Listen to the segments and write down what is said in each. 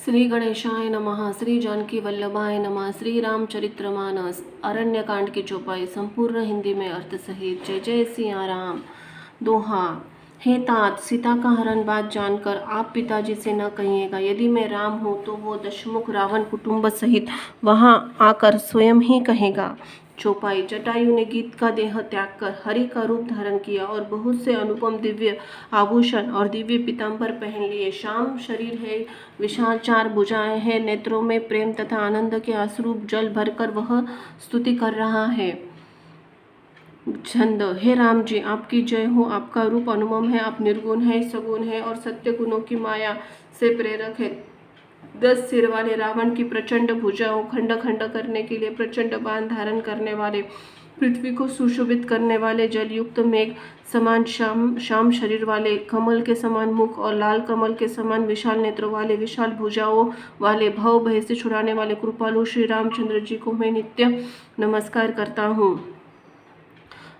श्री गणेशाय नमः। श्री जानकी वल्लभाय नमः। श्री रामचरितमानस अरण्यकांड की चौपाई संपूर्ण हिंदी में अर्थ सहित। जय जय सिया राम। दोहा। हे तात, सीता का हरण बात जानकर आप पिताजी से न कहिएगा। यदि मैं राम हूँ तो वो दशमुख रावण कुटुंब सहित वहां आकर स्वयं ही कहेगा। चौपाई। जटायु ने गीत का देह त्याग कर हरि का रूप धारण किया और बहुत से अनुपम दिव्य आभूषण और दिव्य पीतांबर पहन लिए। श्याम शरीर है, विशाल चार भुजाएं हैं, नेत्रों में प्रेम तथा आनंद के आंसू जल भरकर वह स्तुति कर रहा है। छंद। हे राम जी, आपकी जय हो। आपका रूप अनुपम है, आप निर्गुण है, सगुण है और सत्य गुणों की माया से प्रेरक है। 10 सिर वाले रावण की प्रचंड भुजाओं, खंड खंड करने के लिए प्रचंड बाण धारण करने वाले, पृथ्वी को सुशोभित करने वाले, जलयुक्त मेघ समान श्याम शरीर वाले, कमल के समान मुख और लाल कमल के समान विशाल नेत्रों वाले, विशाल भुजाओं वाले, भव भय से छुड़ाने वाले कृपालु श्री रामचंद्र जी को मैं नित्य नमस्कार करता हूँ।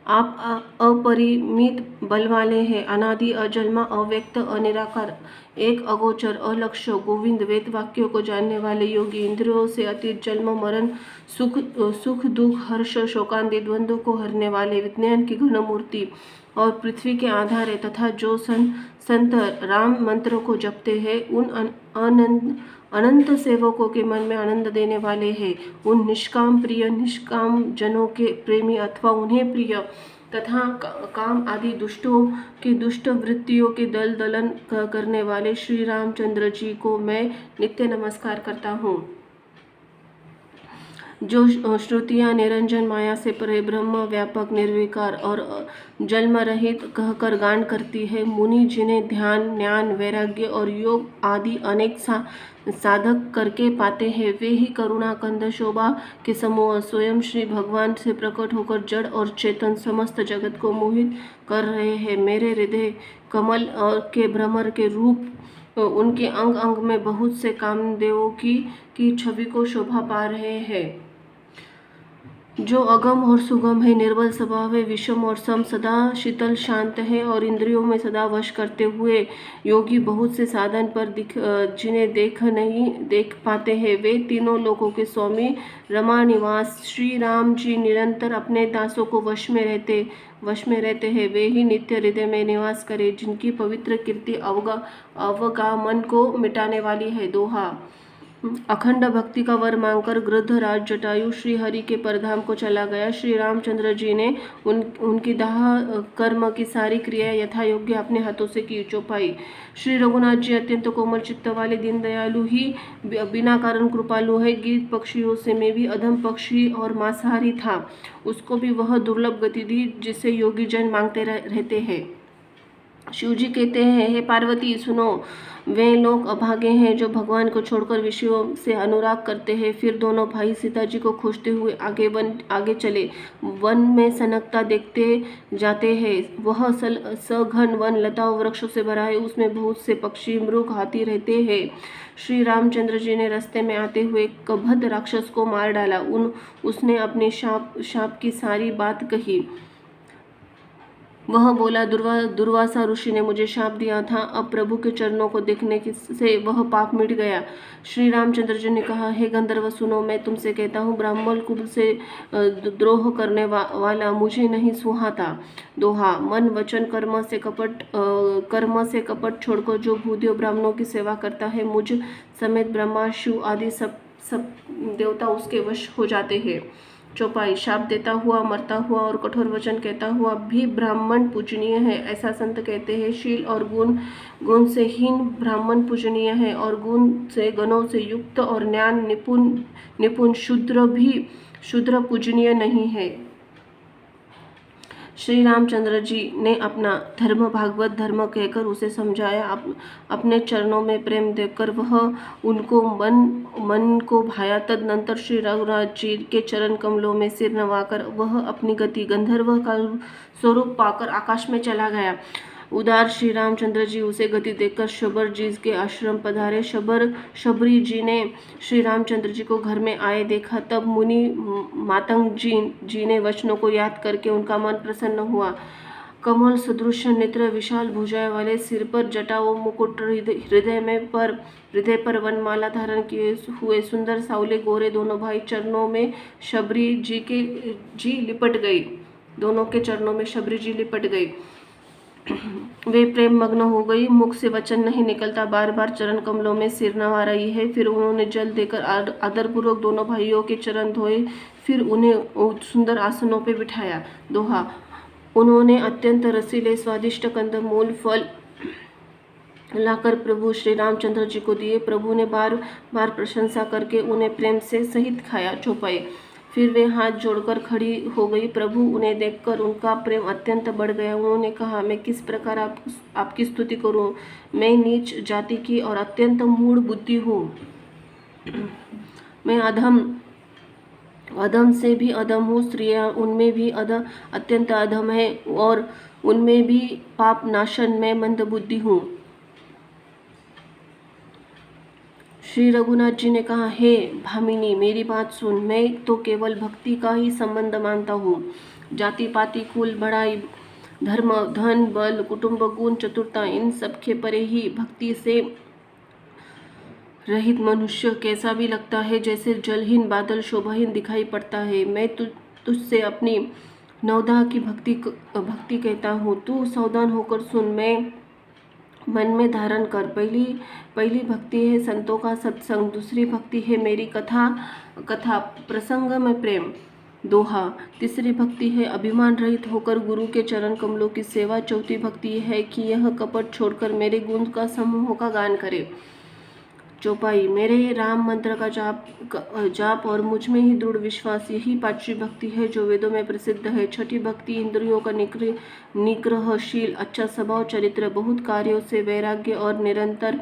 आप अपरिमित बल वाले हैं, अनादि, अजन्मा, अव्यक्त, अनिराकार, एक अगोचर, अलक्ष्य, गोविंद, वेद वाक्यों को जानने वाले, योगी, इंद्रियों से अतीत, जन्म मरण, सुख दुख, हर्ष, शोकांति, द्वंद्व को हरने वाले, विज्ञान की घन मूर्ति और पृथ्वी के आधार है तथा जो संत राम मंत्र को जपते हैं उन अनंत सेवकों के मन में आनंद देने वाले हैं, उन निष्काम प्रिय, निष्काम जनों के प्रेमी अथवा उन्हें प्रिय तथा काम आदि दुष्टों की दुष्ट वृत्तियों के दल दलन करने वाले श्री रामचंद्र जी को मैं नित्य नमस्कार करता हूँ। जो श्रुतियाँ निरंजन माया से परे, ब्रह्म व्यापक, निर्विकार और जन्म रहित कहकर गान करती है, मुनि जिन्हें ध्यान, ज्ञान, वैराग्य और योग आदि अनेक साधक करके पाते हैं, वे ही करुणा कंद शोभा के समूह स्वयं श्री भगवान से प्रकट होकर जड़ और चेतन समस्त जगत को मोहित कर रहे हैं। मेरे हृदय कमल के भ्रमर के रूप उनके अंग अंग में बहुत से कामदेवों की छवि को शोभा पा रहे हैं। जो अगम और सुगम है, निर्बल स्वभाव है, विषम और सम, सदा शीतल शांत है और इंद्रियों में सदा वश करते हुए योगी बहुत से साधन पर जिन्हें नहीं देख पाते हैं, वे तीनों लोगों के स्वामी रमा निवास श्री राम जी निरंतर अपने दासों को वश में रहते हैं। वे ही नित्य हृदय में निवास करें, जिनकी पवित्र कीर्ति अवगा मन को मिटाने वाली है। दोहा। अखंड भक्ति का वर मांगकर गृद्धराज जटायु श्री हरि के परधाम को चला गया। श्री रामचंद्र जी ने उनकी दाह कर्म की सारी क्रिया यथा योग्य अपने हाथों से की। चौपाई। श्री रघुनाथ जी अत्यंत कोमल चित्त वाले, दीन दयालु ही बिना कारण कृपालु है। गिद्ध पक्षियों से में भी अधम पक्षी और मांसाहारी था, उसको भी वह दुर्लभ गति दी जिसे योगी जन मांगते रहते हैं। शिव जी कहते हैं, हे पार्वती सुनो, वे लोग अभागे हैं जो भगवान को छोड़कर विषयों से अनुराग करते हैं। फिर दोनों भाई सीता जी को खोजते हुए आगे चले। वन में सनकता देखते जाते हैं। वह सघन वन लताओं वृक्षों से भरा है, उसमें बहुत से पक्षी, मृग, हाथी रहते हैं। श्री रामचंद्र जी ने रास्ते में आते हुए कबध राक्षस को मार डाला। उसने अपने शाप की सारी बात कही। वह बोला, दुर्वासा ऋषि ने मुझे शाप दिया था, अब प्रभु के चरणों को देखने से वह पाप मिट गया। श्री रामचंद्र जी ने कहा, हे गंधर्व सुनो, मैं तुमसे कहता हूँ, ब्राह्मण कुल से द्रोह करने वाला मुझे नहीं सुहाता। दोहा। मन वचन कर्म से कपट छोड़कर जो भूदेव ब्राह्मणों की सेवा करता है, मुझ समेत ब्रह्मा शिव आदि सब देवता उसके वश हो जाते हैं। चौपाई। शाप देता हुआ, मरता हुआ और कठोर वचन कहता हुआ भी ब्राह्मण पूजनीय है, ऐसा संत कहते हैं। शील और गुण से हीन ब्राह्मण पूजनीय है और गुणों से युक्त और ज्ञान निपुण शूद्र पूजनीय नहीं है। श्री रामचंद्र जी ने अपना धर्म भागवत धर्म कहकर उसे समझाया। अपने चरणों में प्रेम देकर वह उनको मन को भाया। तदनंतर श्री रघुनाथ जी के चरण कमलों में सिर नवाकर वह अपनी गति गंधर्व का स्वरूप पाकर आकाश में चला गया। उदार श्री रामचंद्र जी उसे गति देखकर शबर जी के आश्रम पधारे। शबरी जी ने श्री रामचंद्र जी को घर में आए देखा। तब मुनि मातंग जी ने वचनों को याद करके उनका मन प्रसन्न हुआ। कमल सदृश नेत्र, विशाल भुजाएं वाले, सिर पर जटाओं मुकुट, हृदय पर वनमाला धारण किए हुए सुंदर सावले गोरे दोनों भाई चरणों में शबरी जी लिपट गई। दोनों के चरणों में शबरी जी लिपट गई। वे प्रेम मग्न हो गई, मुख से वचन नहीं निकलता, बार बार चरण कमलों में सिर नवा रही है। फिर उन्होंने जल देकर आदरपूर्वक दोनों भाइयों के चरण धोए, फिर उन्हें सुंदर आसनों पर बिठाया। दोहा। उन्होंने अत्यंत रसीले स्वादिष्ट कंदमूल फल लाकर प्रभु श्री रामचंद्र जी को दिए। प्रभु ने बार बार प्रशंसा करके उन्हें प्रेम से सहित खाया। चौपाई। फिर वे हाथ जोड़कर खड़ी हो गई। प्रभु उन्हें देखकर उनका प्रेम अत्यंत बढ़ गया। उन्होंने कहा, मैं किस प्रकार आपकी स्तुति करूं? मैं नीच जाति की और अत्यंत मूढ़ बुद्धि हूँ। मैं अधम से भी अधम हूँ। स्त्रियाँ उनमें भी अत्यंत अधम है और उनमें भी पाप नाशन में मंद बुद्धि हूँ। श्री रघुनाथ जी ने कहा, हे भामिनी, मेरी बात सुन। मैं तो केवल भक्ति का ही संबंध मानता हूँ। जाति पाति कुल बड़ाई धर्म धन बल कुटुंब गुण चतुरता इन सब के परे ही भक्ति से रहित मनुष्य कैसा भी लगता है, जैसे जलहीन बादल शोभाहीन दिखाई पड़ता है। मैं तुझसे अपनी नवदा की भक्ति कहता हूँ। तू सावधान होकर सुन, मैं मन में धारण कर। पहली भक्ति है संतों का सत्संग, दूसरी भक्ति है मेरी कथा प्रसंग में प्रेम। दोहा। तीसरी भक्ति है अभिमान रहित होकर गुरु के चरण कमलों की सेवा। चौथी भक्ति है कि यह कपट छोड़कर मेरे गुण का समूहों का गान करे। चौपाई। मेरे राम मंत्र का जाप और मुझ में ही दृढ़ विश्वास, यही पांचवी भक्ति है जो वेदों में प्रसिद्ध है। छठी भक्ति इंद्रियों का निग्रहशील, अच्छा स्वभाव चरित्र, बहुत कार्यों से वैराग्य और निरंतर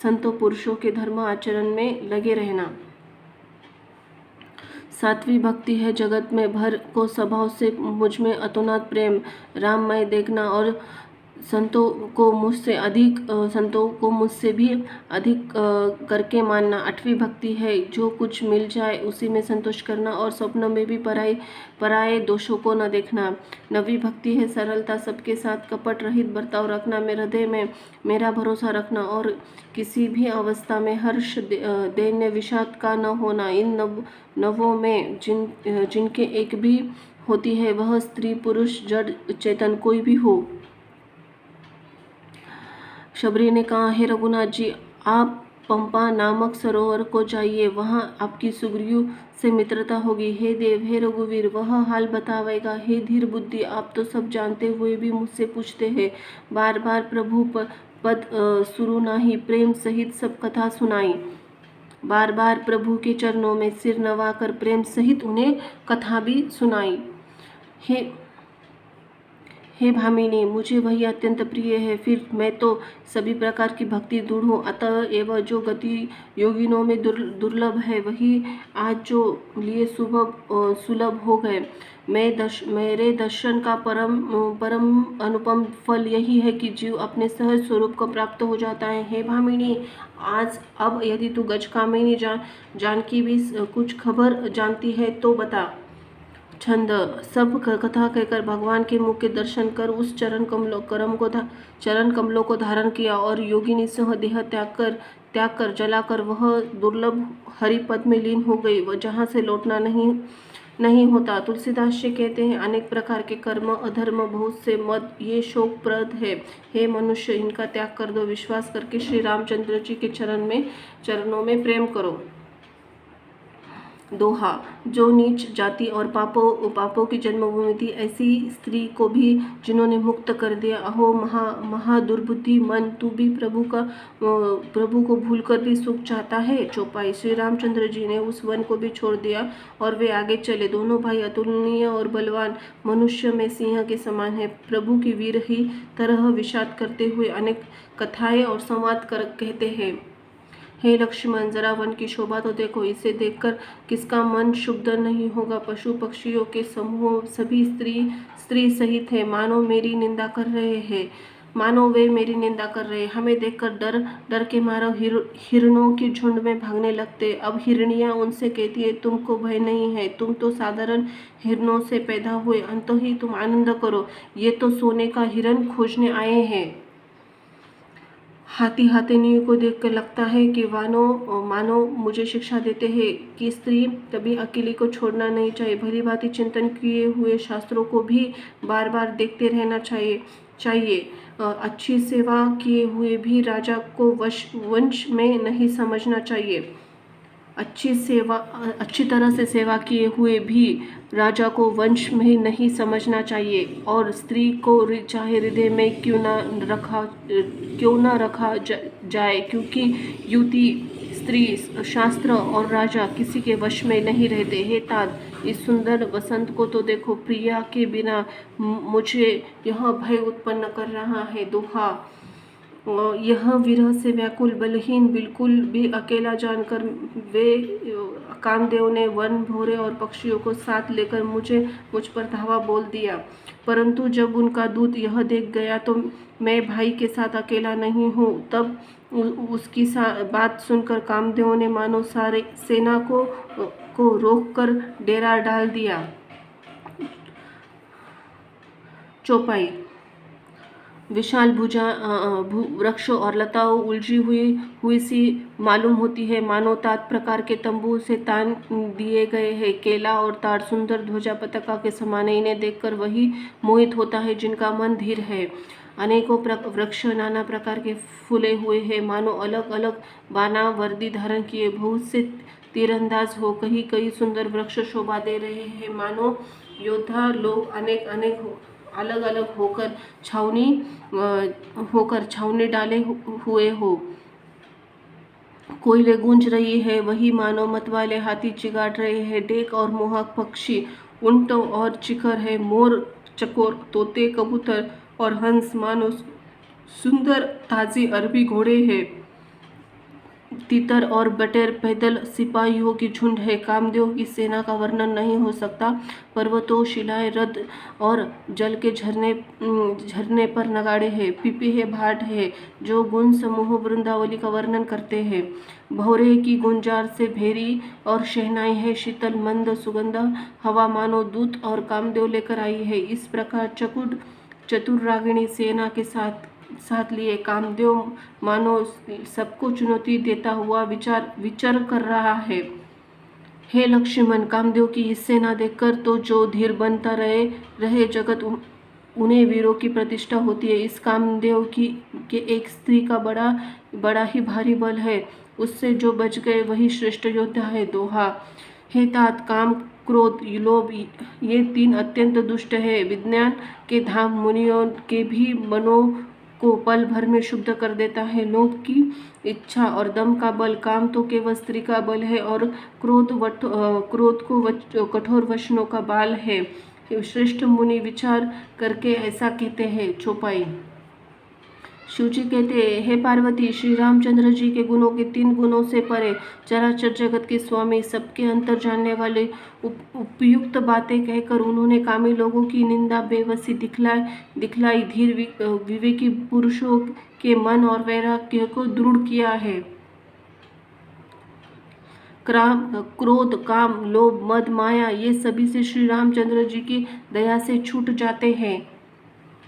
संतों पुरुषों के धर्म आचरण में लगे रहना। सातवीं भक्ति है जगत में भर को स्वभाव से मुझ में अतुनात प्रेम, राममय देखना और संतों को मुझसे भी अधिक करके मानना। आठवीं भक्ति है जो कुछ मिल जाए उसी में संतोष करना और स्वप्न में भी पराये दोषों को न देखना। नवीं भक्ति है सरलता, सबके साथ कपट रहित बर्ताव रखना, मेरे हृदय में मेरा भरोसा रखना और किसी भी अवस्था में हर्ष दैन्य विषाद का न होना। इन नवों में जिनके एक भी होती है, वह स्त्री पुरुष जड़ चेतन कोई भी हो। शबरी ने कहा, हे रघुनाथ जी, आप पंपा नामक सरोवर को जाइए, वहाँ आपकी सुग्रीव से मित्रता होगी। हे देव, हे रघुवीर, वह हाल बतावेगा। हे धीर बुद्धि, आप तो सब जानते हुए भी मुझसे पूछते हैं। बार बार प्रभु पद सुरु नाही, प्रेम सहित सब कथा सुनाई। बार बार प्रभु के चरणों में सिर नवाकर प्रेम सहित उन्हें कथा भी सुनाई। हे भामिनी, मुझे वही अत्यंत प्रिय है। फिर मैं तो सभी प्रकार की भक्ति दूर हूँ। अतः एवं जो गति योगिनों में दुर्लभ है, वही आज जो लिए सुलभ हो गए। मेरे दर्शन का परम अनुपम फल यही है कि जीव अपने सहज स्वरूप को प्राप्त हो जाता है। हे भामिनी, अब यदि तू गजकामिनी जानकी भी कुछ खबर जानती है तो बता। छंद। सब कथा कहकर भगवान के मुख के दर्शन कर उस चरण कमलों को धारण किया और योगिनी सह देह त्याग कर जलाकर वह दुर्लभ हरिपद में लीन हो गई, वह जहाँ से लौटना नहीं होता। तुलसीदास जी कहते हैं, अनेक प्रकार के कर्म अधर्म बहुत से मद ये शोकप्रद है। हे मनुष्य, इनका त्याग कर दो। विश्वास करके श्री रामचंद्र जी के चरणों में प्रेम करो। दोहा। जो नीच जाति और पापों की जन्मभूमि थी, ऐसी स्त्री को भी जिन्होंने मुक्त कर दिया। अहो महादुर्बुद्धि मन, तू भी प्रभु को भूलकर भी सुख चाहता है। चौपाई। श्री रामचंद्र जी ने उस वन को भी छोड़ दिया और वे आगे चले। दोनों भाई अतुलनीय और बलवान, मनुष्य में सिंह के समान है। प्रभु की वीर ही तरह विषाद करते हुए अनेक कथाएं और संवाद कहते हैं। हे लक्ष्मण, जरा वन की शोभा तो देखो, इसे देखकर किसका मन क्षुब्ध नहीं होगा। पशु पक्षियों के समूह सभी स्त्री सहित है, मानो मेरी निंदा कर रहे हैं। मानो वे मेरी निंदा कर रहे। हमें देखकर डर डर के मारे हिरणों के झुंड में भागने लगते। अब हिरनियां उनसे कहती है, तुमको भय नहीं है, तुम तो साधारण हिरणों से पैदा हुए, अंत ही तुम आनंद करो, ये तो सोने का हिरण खोजने आए हैं। हाथी हाथिनियों को देखकर लगता है कि मानो मुझे शिक्षा देते हैं कि स्त्री कभी अकेली को छोड़ना नहीं चाहिए। भली भांति चिंतन किए हुए शास्त्रों को भी बार बार देखते रहना चाहिए। अच्छी सेवा किए हुए भी राजा को वंश में नहीं समझना चाहिए। अच्छी तरह से सेवा किए हुए भी राजा को वंश में नहीं समझना चाहिए। और स्त्री को चाहे हृदय में क्यों ना रखा जाए, क्योंकि युवती, स्त्री, शास्त्र और राजा किसी के वश में नहीं रहते। हे तात, इस सुंदर वसंत को तो देखो, प्रिया के बिना मुझे यह भय उत्पन्न कर रहा है। दोहा, यह विरह से व्याकुल, बलहीन, बिल्कुल भी अकेला जानकर वे कामदेव ने वन, भौरे और पक्षियों को साथ लेकर मुझ पर धावा बोल दिया। परंतु जब उनका दूत यह देख गया तो मैं भाई के साथ अकेला नहीं हूँ। तब उसकी बात सुनकर कामदेव ने मानो सारे सेना को रोककर डेरा डाल दिया। चौपाई। विशाल वृक्ष और लताओं उलझी हुई सी मालूम होती है, मानो तात प्रकार के तंबू से तान दिए गए हैं। केला और ताड़ सुंदर ध्वजा पताका के समान, इन्हें देखकर वही मोहित होता है जिनका मन धीर है। अनेकों वृक्ष नाना प्रकार के फूले हुए हैं, मानो अलग अलग बाना वर्दी धारण किए बहुत से तीरंदाज हो। कई सुंदर वृक्ष शोभा दे रहे हैं, मानो योद्धा लोग अनेक अलग अलग होकर छावनी डाले हुए हो। कोयले गूंज रही है, वही मानो मतवाले हाथी चिगाट रहे हैं। डेक और मोहक पक्षी, ऊंट और चिकर है। मोर, चकोर, तोते, कबूतर और हंस, मानो सुंदर ताजी अरबी घोड़े हैं। तीतर और बटेर पैदल सिपाहियों की झुंड है। कामदेव की सेना का वर्णन नहीं हो सकता। पर्वतों, शिलाएं, रथ और जल के झरने पर नगाड़े हैं। पीपी है, भाट है, जो गुण समूह वृंदावली का वर्णन करते हैं। भौरे की गुंजार से भेरी और शहनाई है। शीतल मंद सुगंध हवा मानो दूत और कामदेव लेकर आई है। इस प्रकार चतुर सेना के साथ लिए कामदेव मानो सबको चुनौती देता हुआ विचार कर रहा है। हे लक्ष्मण, कामदेव की इस सेना देखकर तो जो धीर बनता रहे जगत, उन्हें वीरों की प्रतिष्ठा होती है। इस कामदेव के एक स्त्री का बड़ा ही भारी बल है, उससे जो बच गए वही श्रेष्ठ योद्धा है। दोहा, हे तात, काम, क्रोध, लोभ ये तीन अत्यंत दुष्ट है। विज्ञान के धाम मुनियों के भी मनों को पल भर में शुद्ध कर देता है। लोभ की इच्छा और दम का बल, काम तो केवल स्त्री का बल है, और क्रोध को कठोर वचनों का बाल है। श्रेष्ठ मुनि विचार करके ऐसा कहते हैं। चौपाई। शिवजी कहते हैं, हे पार्वती, श्री रामचंद्र जी के गुणों के 3 गुणों से परे, चराचर जगत के स्वामी, सबके अंतर जानने वाले, उपयुक्त बातें कहकर उन्होंने कामी लोगों की निंदा बेबसी दिखलाई धीर विवेकी पुरुषों के मन और वैराग्य को दृढ़ किया है। क्रोध, काम, लोभ, मद, माया ये सभी से श्री रामचंद्र जी की दया से छूट जाते हैं।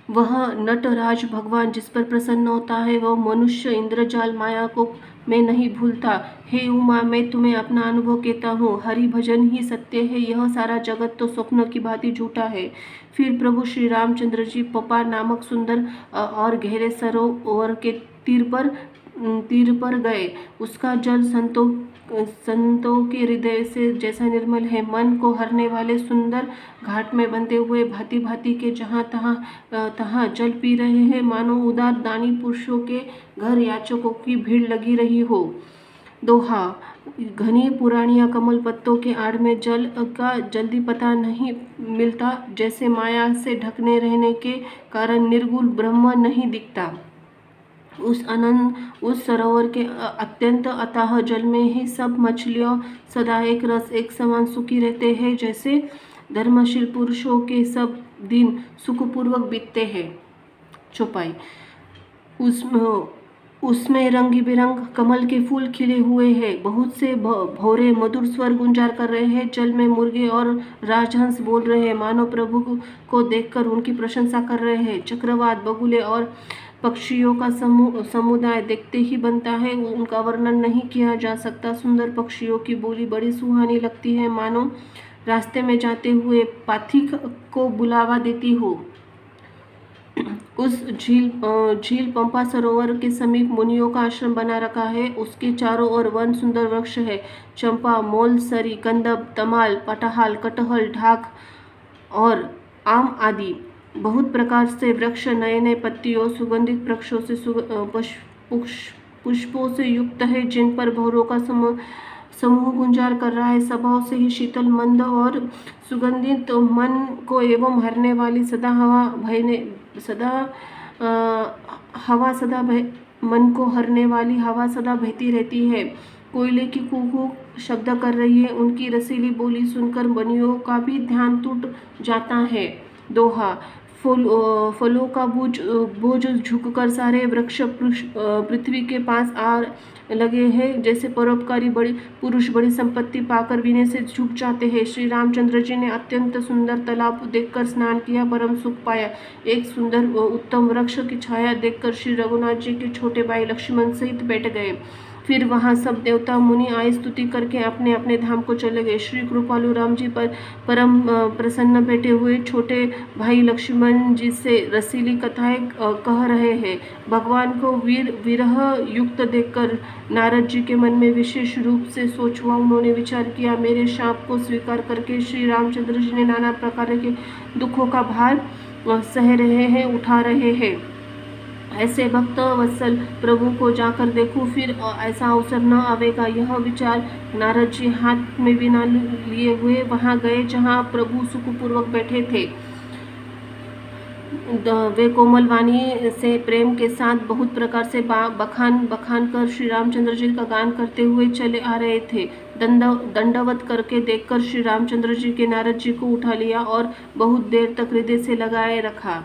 वह नटराज भगवान जिस पर प्रसन्न होता है, वह मनुष्य इंद्रजाल माया को मैं नहीं भूलता। हे उमा, मैं तुम्हें अपना अनुभव कहता हूँ, हरि भजन ही सत्य है, यह सारा जगत तो स्वप्न की भांति झूठा है। फिर प्रभु श्री रामचंद्र जी पपा नामक सुंदर और गहरे सरोवर के तीर पर गए। उसका जल संतों के हृदय से जैसा निर्मल है, मन को हरने वाले सुंदर घाट में बंधे हुए भांति भांति के जहाँ तहाँ जल पी रहे हैं, मानो उदार दानी पुरुषों के घर याचकों की भीड़ लगी रही हो। दोहा, घनी पुरानिया कमल पत्तों के आड़ में जल का जल्दी पता नहीं मिलता, जैसे माया से ढकने रहने के कारण निर्गुण ब्रह्म नहीं दिखता। उस सरोवर के अत्यंत अथाह जल में ही सब मछलियों सदा एक रस एक समान सुखी रहते हैं, जैसे धर्मशील पुरुषों के सब दिन सुखपूर्वक बीतते हैं। चौपाई। उसमें उसमें रंग बिरंग कमल के फूल खिले हुए हैं। बहुत से भौरे मधुर स्वर गुंजार कर रहे हैं। जल में मुर्गे और राजहंस बोल रहे हैं, मानो प्रभु को देखकर उनकी प्रशंसा कर रहे हैं। चक्रवात, बगुले और पक्षियों का समुदाय देखते ही बनता है, उनका वर्णन नहीं किया जा सकता। सुंदर पक्षियों की बोली बड़ी सुहानी लगती है, मानो रास्ते में जाते हुए पाथिक को बुलावा देती हो। उस झील पंपा सरोवर के समीप मुनियों का आश्रम बना रखा है। उसके चारों ओर वन सुंदर वृक्ष है, चंपा, मोल, सरी, कंदब, तमाल, पटहाल, कटहल, ढाक और आम आदि बहुत प्रकार से वृक्ष नए नए पत्तियों, सुगंधित वृक्षों से पुष्पों से युक्त है, जिन पर भौरों का समूह गुंजार कर रहा है। स्वभाव से ही शीतल, मंद और सुगंधित, मन को एवं हरने वाली मन को हरने वाली हवा सदा बहती रहती है। कोयले की कू शब्द कर रही है। उनकी रसीली बोली सुनकर बनियों का भी ध्यान टूट जाता है। दोहा। फलों का बोझ झुककर सारे वृक्ष पृथ्वी के पास आ लगे हैं, जैसे परोपकारी पुरुष बड़ी संपत्ति पाकर विनय से झुक जाते हैं। श्री रामचंद्र जी ने अत्यंत सुंदर तालाब देखकर स्नान किया, परम सुख पाया। एक सुंदर उत्तम वृक्ष की छाया देखकर श्री रघुनाथ जी के छोटे भाई लक्ष्मण सहित बैठ गए। फिर वहाँ सब देवता मुनि आए, स्तुति करके अपने अपने धाम को चले गए। श्री कृपालु राम जी पर परम प्रसन्न बैठे हुए छोटे भाई लक्ष्मण जी से रसीली कथाएं कह रहे हैं। भगवान को विरह युक्त देखकर नारद जी के मन में विशेष रूप से सोच हुआ। उन्होंने विचार किया, मेरे शाप को स्वीकार करके श्री रामचंद्र जी ने नाना प्रकार के दुखों का भार सह रहे हैं, उठा रहे हैं। ऐसे भक्त वत्सल प्रभु को जाकर देखूं, फिर ऐसा अवसर न आवेगा। यह विचार नारद जी हाथ में बिना लिए हुए वहां गए जहां प्रभु सुखपूर्वक बैठे थे। वे कोमल वाणी से प्रेम के साथ बहुत प्रकार से बखान कर श्री रामचंद्र जी का गान करते हुए चले आ रहे थे। दंडवत करके देखकर श्री रामचंद्र जी के नारद जी को उठा लिया और बहुत देर तक हृदय से लगाए रखा।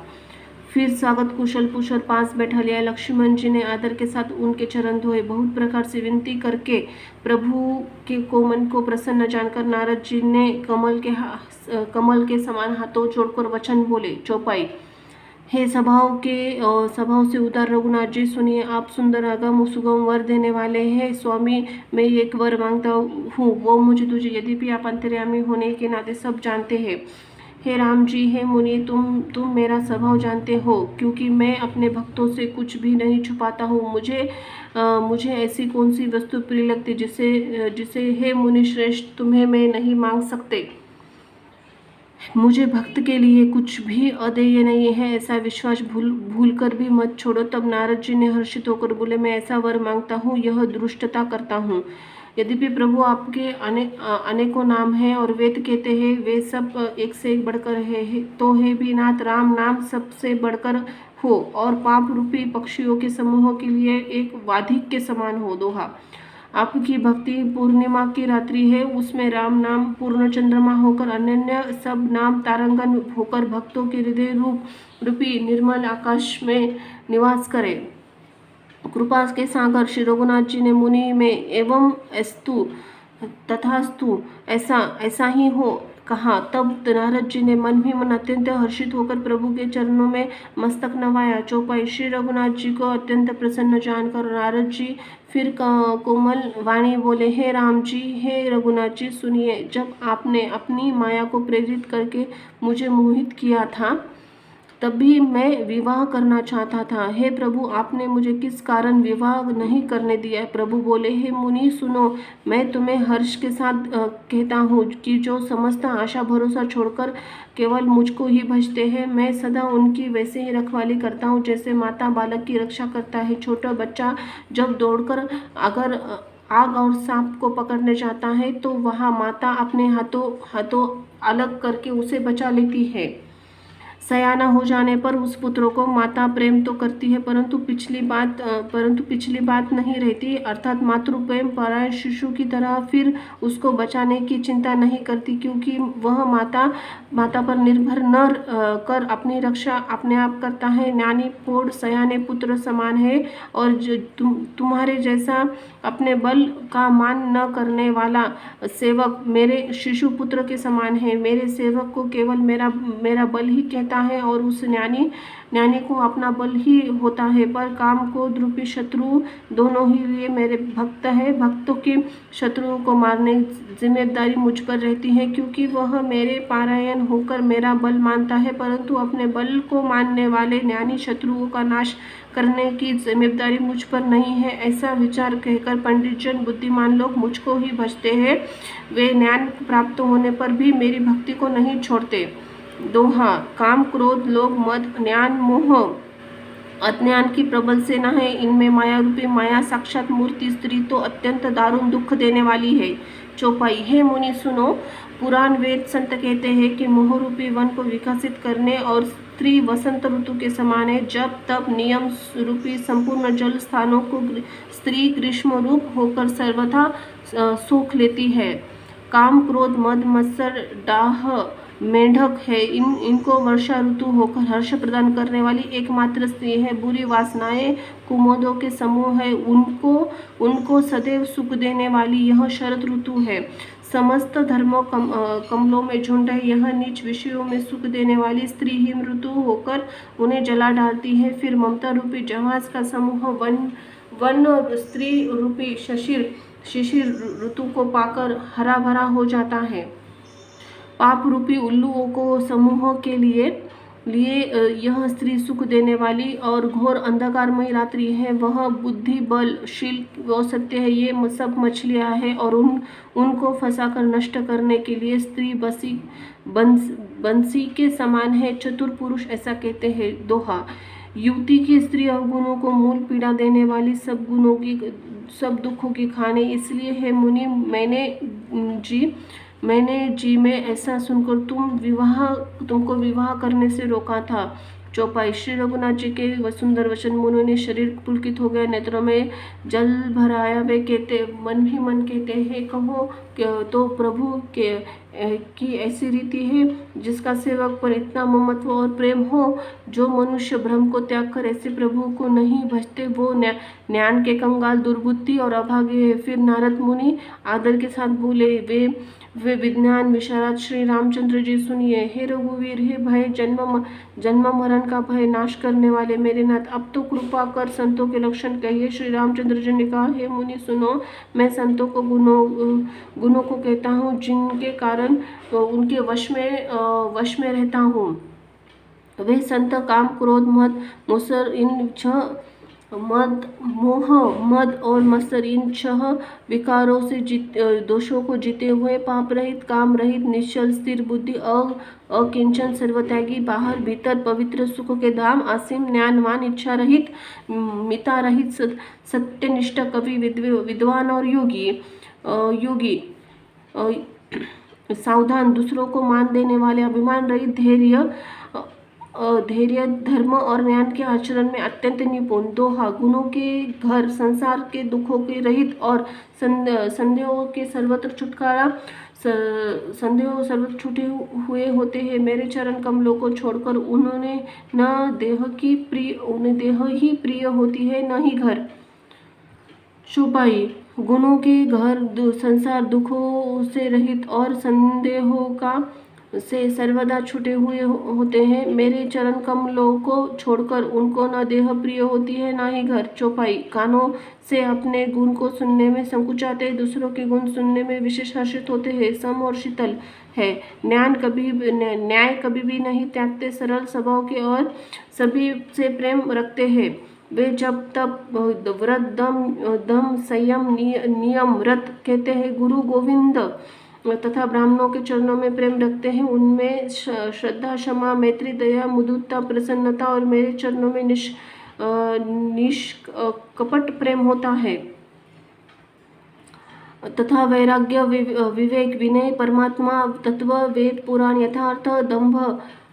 फिर स्वागत कुशल पूछकर पास बैठा लिया। लक्ष्मण जी ने आदर के साथ उनके चरण धोए। बहुत प्रकार से विनती करके प्रभु के मन को प्रसन्न जानकर नारद जी ने कमल के समान हाथों जोड़कर वचन बोले। चौपाई। हे स्वभाव से उदार रघुनाथ जी, सुनिए, आप सुंदर आगम सुगम वर देने वाले हैं। स्वामी, मैं एक वर मांगता हूँ, वो मुझे तुझे, यद्यपि आप अंतर्यामी होने के नाते सब जानते हैं। हे राम जी, हे मुनि, तुम मेरा स्वभाव जानते हो, क्योंकि मैं अपने भक्तों से कुछ भी नहीं छुपाता हूँ। मुझे ऐसी कौन सी वस्तु प्रिय लगती जिसे हे मुनि श्रेष्ठ तुम्हें मैं नहीं मांग सकते। मुझे भक्त के लिए कुछ भी अदेय नहीं है, ऐसा विश्वास भूल कर भी मत छोड़ो। तब नारद जी ने हर्षित होकर बोले, मैं ऐसा वर मांगता हूँ, यह दुष्टता करता हूँ। यद्यपि प्रभु आपके अनेकों नाम हैं और वेद कहते हैं वे सब एक से एक बढ़कर है, तो है भी नाथ राम नाम सबसे बढ़कर हो और पाप रूपी पक्षियों के समूह के लिए एक वाधिक के समान हो। दोहा। आपकी भक्ति पूर्णिमा की रात्रि है, उसमें राम नाम पूर्ण चंद्रमा होकर अन्य सब नाम तारांगन होकर भक्तों के हृदय रूपी निर्मल आकाश में निवास करे। कृपा के सागर श्री रघुनाथ जी ने मुनि में एवं अस्तु तथास्तु ऐसा ही हो कहा। तब नारद जी ने मन ही मन अत्यंत हर्षित होकर प्रभु के चरणों में मस्तक नवाया। चौपाई। श्री रघुनाथ जी को अत्यंत प्रसन्न जानकर नारद जी फिर कोमल वाणी बोले, हे राम जी, हे रघुनाथ जी, सुनिए, जब आपने अपनी माया को प्रेरित करके मुझे मोहित किया था, तभी मैं विवाह करना चाहता था। हे प्रभु, आपने मुझे किस कारण विवाह नहीं करने दिया। प्रभु बोले, हे मुनि सुनो, मैं तुम्हें हर्ष के साथ कहता हूँ कि जो समस्त आशा भरोसा छोड़कर केवल मुझको ही भजते हैं, मैं सदा उनकी वैसे ही रखवाली करता हूँ जैसे माता बालक की रक्षा करता है। छोटा बच्चा जब दौड़कर अगर आग और सांप को पकड़ने जाता है तो वहाँ माता अपने हाथों अलग करके उसे बचा लेती है। सयाना हो जाने पर उस पुत्र को माता प्रेम तो करती है, परंतु पिछली बात नहीं रहती, अर्थात मातृ प्रेम पराय शिशु की तरह फिर उसको बचाने की चिंता नहीं करती, क्योंकि वह माता पर निर्भर न कर अपनी रक्षा अपने आप करता है। ज्ञानी प्रौढ़ सयाने पुत्र समान है, और तुम्हारे जैसा अपने बल का मान न करने वाला सेवक मेरे शिशु पुत्र के समान है। मेरे सेवक को केवल मेरा बल ही कहता है, और उस ज्ञानी को अपना बल ही होता है। पर काम क्रोध रूपी शत्रु दोनों ही लिए मेरे भक्त है। भक्तों के शत्रुओं को मारने जिम्मेदारी मुझ पर रहती है, क्योंकि वह मेरे पारायण होकर मेरा बल मानता है, परंतु अपने बल को मानने वाले ज्ञानी शत्रुओं का नाश करने की जिम्मेदारी मुझ पर नहीं है। ऐसा विचार कहकर पंडित जन बुद्धिमान लोग मुझको ही भजते हैं। वे ज्ञान प्राप्त होने पर भी मेरी भक्ति को नहीं छोड़ते। दोहा। काम क्रोध लोभ मद ज्ञान मोह अज्ञान की प्रबल सेना है। इनमें माया रूपी माया साक्षात मूर्ति स्त्री तो अत्यंत दारुण दुख देने वाली है। चौपाई। हे मुनि सुनो, पुराण वेद संत कहते हैं कि मोह रूपी वन को विकसित करने और स्त्री वसंत ऋतु के समान है। जब तब नियम रूपी संपूर्ण जल स्थानों को स्त्री ग्रीष्म रूप होकर सर्वथा सोख लेती है। काम क्रोध मद मत्सर डाह मेंढक है। इनको वर्षा ऋतु होकर हर्ष प्रदान करने वाली एकमात्र स्त्री है। बुरी वासनाएं कुमुदों के समूह है। उनको सदैव सुख देने वाली यह शरद ऋतु है। समस्त धर्मों कमलों में झुंड है। यह नीच विषयों में सुख देने वाली स्त्री हिम ऋतु होकर उन्हें जला डालती है। फिर ममता रूपी जहाज का समूह वन स्त्री रूपी शिशिर ऋतु को पाकर हरा भरा हो जाता है। पाप रूपी उल्लुओं को समूह के लिए यह स्त्री सुख देने वाली और घोर अंधकारमयी रात्रि है। वह बुद्धि बल शील व सत्य है। ये सब मछलियां हैं, और उनको फंसाकर नष्ट करने के लिए स्त्री बंसी के समान है। चतुर पुरुष ऐसा कहते हैं। दोहा। युवती की स्त्री अवगुणों को मूल पीड़ा देने वाली, सब दुखों की खाने इसलिए है मुनि, मैंने जी में ऐसा सुनकर तुमको विवाह करने से रोका था। चौपाई। श्री रघुनाथ जी के वसुंधर वचन मुनों ने शरीर पुलकित हो गया, नेत्रों में जल भर आया। वे मन ही मन कहते हैं, कहो तो प्रभु की ऐसी रीति है जिसका सेवक पर इतना ममत्व और प्रेम हो। जो मनुष्य भ्रम को त्याग कर ऐसे प्रभु को नहीं भजते, वो ज्ञान के कंगाल, दुर्बुद्धि और अभागे है। फिर नारद मुनि आदर के साथ बोले, वे विज्ञान विशारद श्री रामचंद्र जी सुनिए। हे रघुवीर, हे भय जन्म मरण का भय नाश करने वाले मेरे नाथ, अब तो कृपा कर संतों के लक्षण कहिए। श्री रामचंद्र जी ने कहा, हे मुनि सुनो, मैं संतों को गुणों को कहता हूँ, जिनके कारण उनके वश में रहता हूँ। वे संत काम क्रोध मद मुसर इन मोह मद और मत्सर इन 6 विकारों से दोषों को जीते हुए पाप रहित, काम रहित, निश्चल स्थिर बुद्धि, अकिंचन, सर्वत्यागी, बाहर भीतर पवित्र, सुख के धाम, असीम, ज्ञानवान, इच्छा रहित, मिता रहित, सत्यनिष्ठ, कवि, विद्वान और योगी, सावधान, दूसरों को मान देने वाले, अभिमान रहित, धैर्य, धर्म और ज्ञान के आचरण में अत्यंत निपुण। दोहा। गुणों के घर, संसार के दुखों के रहित और संदेहों के सर्वत्र छूटे हुए होते हैं। मेरे चरण कमलों को छोड़कर उन्हें देह ही प्रिय होती है, न ही घर। चौपाई। गुणों के घर संसार दुखों से रहित और संदेहों से सर्वदा छूटे हुए होते हैं। मेरे चरण कमलों को छोड़कर उनको न देह प्रिय होती है, न ही घर। चौपाई। कानों से अपने गुण को सुनने में संकुचाते, दूसरों के गुण सुनने में विशेष हर्षित होते हैं। सम और शीतल है। न्याय कभी भी नहीं त्यागते, सरल स्वभाव के और सभी से प्रेम रखते हैं। वे जब तब व्रत दम संयम नियम व्रत कहते हैं। गुरु गोविंद तथा ब्राह्मणों के चरणों में प्रेम रखते हैं। उनमें श्रद्धा, क्षमा, मैत्री, दया, मृदुता, प्रसन्नता और मेरे चरणों में निष्कपट प्रेम होता है। तथा वैराग्य, विवेक, विनय, परमात्मा तत्व, वेद पुराण, यथार्थ, दंभ,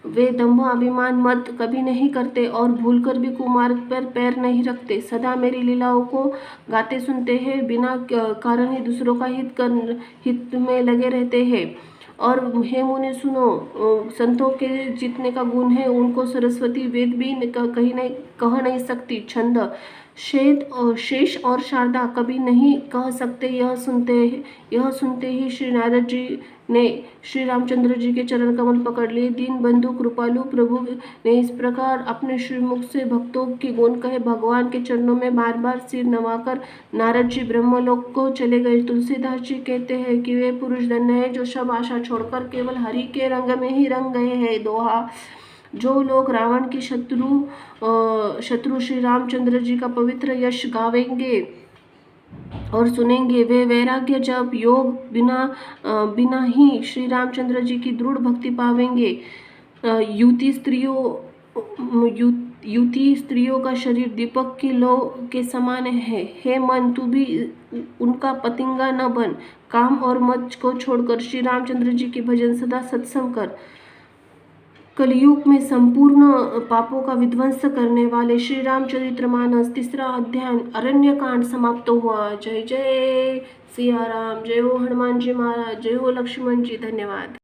वे दंभ अभिमान मत कभी नहीं करते और भूलकर भी कुमार्ग पर पैर नहीं रखते। सदा मेरी लीलाओं को गाते सुनते हैं, बिना कारण ही दूसरों का हित में लगे रहते हैं। और हे मुनि सुनो, संतों के जितने का गुण है उनको सरस्वती वेद भी कह नहीं सकती। छंद शेष और शारदा कभी नहीं कह सकते। यह सुनते ही श्री नारद जी ने श्री रामचंद्र जी के चरण कमल पकड़ लिए। दीन बंधु कृपालु प्रभु ने इस प्रकार अपने श्रीमुख से भक्तों के गुण कहे। भगवान के चरणों में बार बार सिर नवाकर नारद जी ब्रह्मलोक को चले गए। तुलसीदास जी कहते हैं कि वे पुरुष धन्य है जो सब आशा छोड़कर केवल हरि के रंग में ही रंग गए हैं। दोहा, जो लोग रावण की शत्रु श्री रामचंद्र जी का पवित्र यश गावेंगे और सुनेंगे, वे वैराग्य जप योग बिना ही श्री रामचंद्र जी की दृढ़ भक्ति पावेंगे। युति स्त्रियों का शरीर दीपक की लौ के समान है। हे मन, तू भी उनका पतिंगा न बन। काम और मद को छोड़कर श्री रामचंद्र जी के भजन सदा सत्संग कर। कलयुग में संपूर्ण पापों का विध्वंस करने वाले श्री रामचरितमानस 3रा अध्याय अरण्यकांड समाप्त हुआ। जय जय सिया राम, जय हो हनुमान जी महाराज, जय हो लक्ष्मण जी। धन्यवाद।